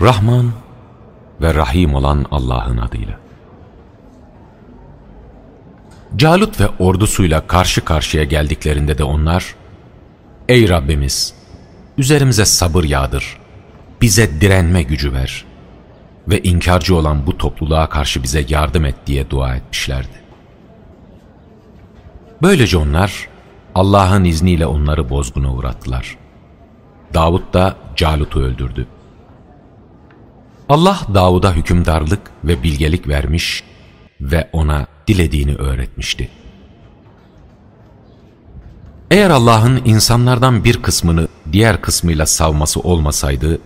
Rahman ve Rahim olan Allah'ın adıyla. Calut ve ordusuyla karşı karşıya geldiklerinde de onlar, "Ey Rabbimiz, üzerimize sabır yağdır, bize direnme gücü ver ve inkarcı olan bu topluluğa karşı bize yardım et" diye dua etmişlerdi. Böylece onlar, Allah'ın izniyle onları bozguna uğrattılar. Davud da Calut'u öldürdü. Allah Davud'a hükümdarlık ve bilgelik vermiş ve ona dilediğini öğretmişti. Eğer Allah'ın insanlardan bir kısmını diğer kısmıyla savması olmasaydı,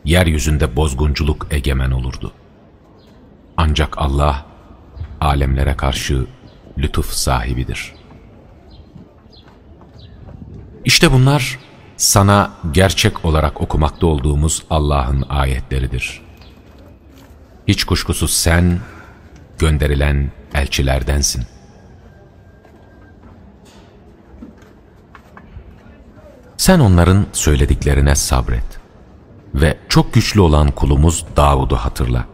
yeryüzünde bozgunculuk egemen olurdu. Ancak Allah, alemlere karşı lütuf sahibidir. İşte bunlar, sana gerçek olarak okumakta olduğumuz Allah'ın ayetleridir. Hiç kuşkusuz sen, gönderilen elçilerdensin. Sen onların söylediklerine sabret ve çok güçlü olan kulumuz Davud'u hatırla.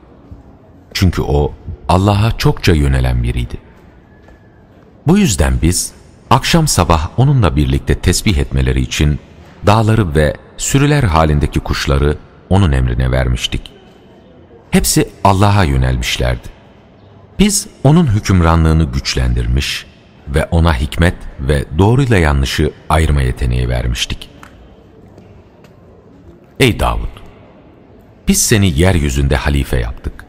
Çünkü o, Allah'a çokça yönelen biriydi. Bu yüzden biz, akşam sabah onunla birlikte tesbih etmeleri için dağları ve sürüler halindeki kuşları onun emrine vermiştik. Hepsi Allah'a yönelmişlerdi. Biz onun hükümranlığını güçlendirmiş ve ona hikmet ve doğruyla yanlışı ayırma yeteneği vermiştik. Ey Davud! Biz seni yeryüzünde halife yaptık.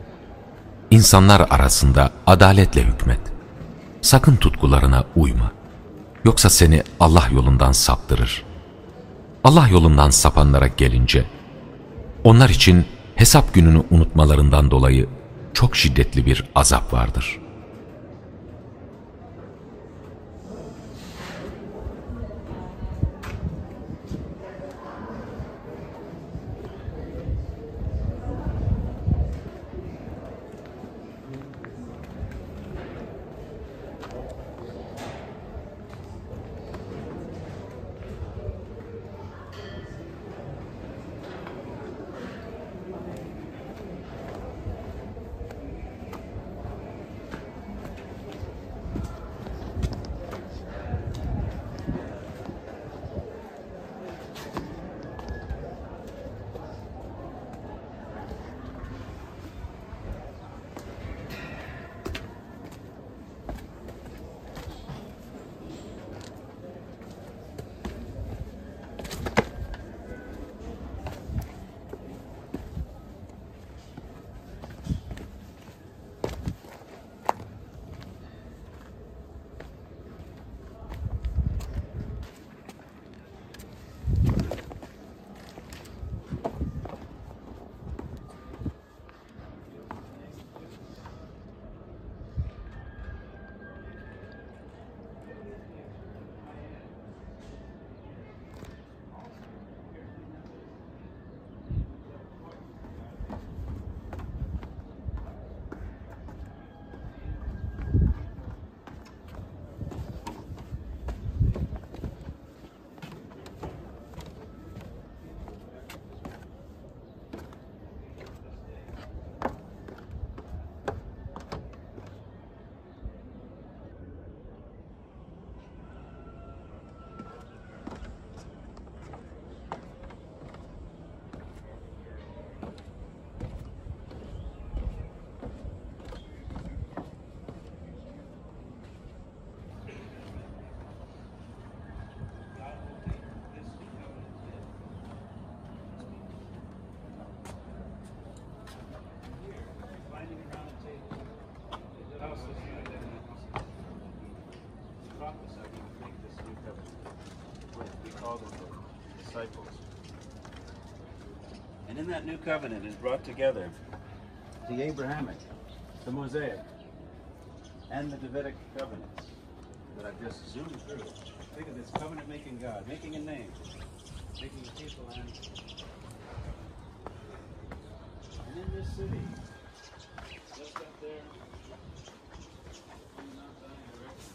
İnsanlar arasında adaletle hükmet. Sakın tutkularına uyma. Yoksa seni Allah yolundan saptırır. Allah yolundan sapanlara gelince, onlar için hesap gününü unutmalarından dolayı çok şiddetli bir azap vardır. And in that new covenant is brought together the Abrahamic, the Mosaic, and the Davidic covenants that I've just zoomed through. Think of this covenant-making God, making a name, making a people, and in this city, just up there, on Mount Zion direction.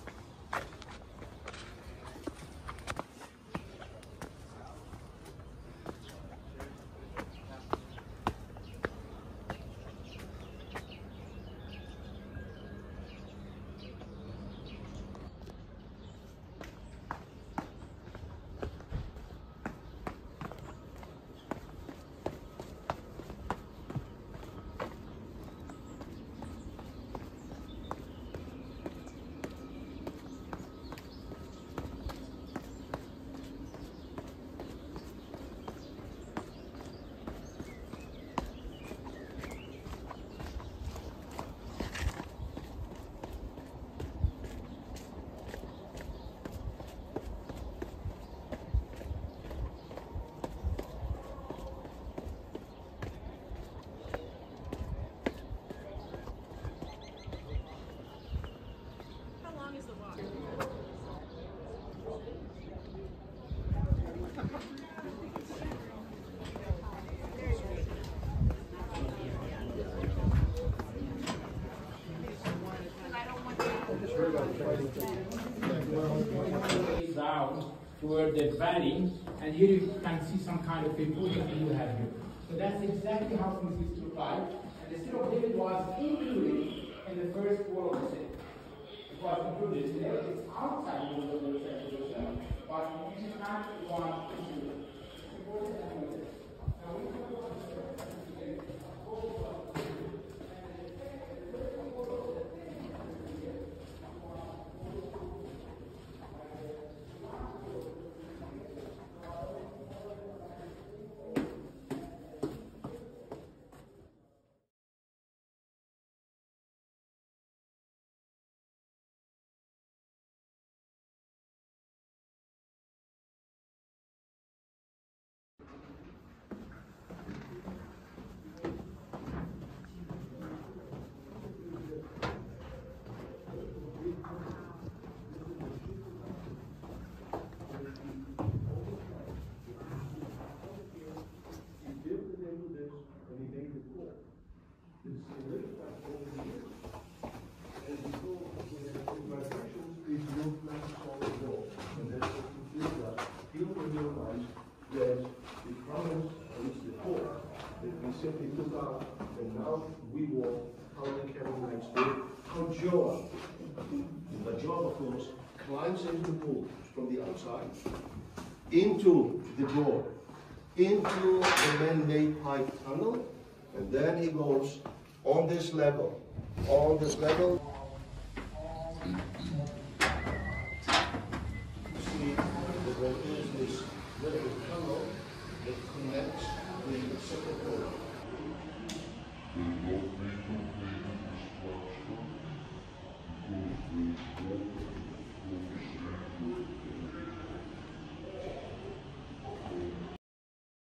Down toward the valley, and here you can see some kind of a building you have here. So that's exactly how things used to look like. And the city of David was included in the first wall of the city. It was included. Today it's outside the wall of the Jerusalem, but in the time it was included. Simply took out, and now we walk how the Canaanites did, how Joab, of course, climbs into the pool from the outside, into the door, into the man-made pipe tunnel, and then he goes on this level,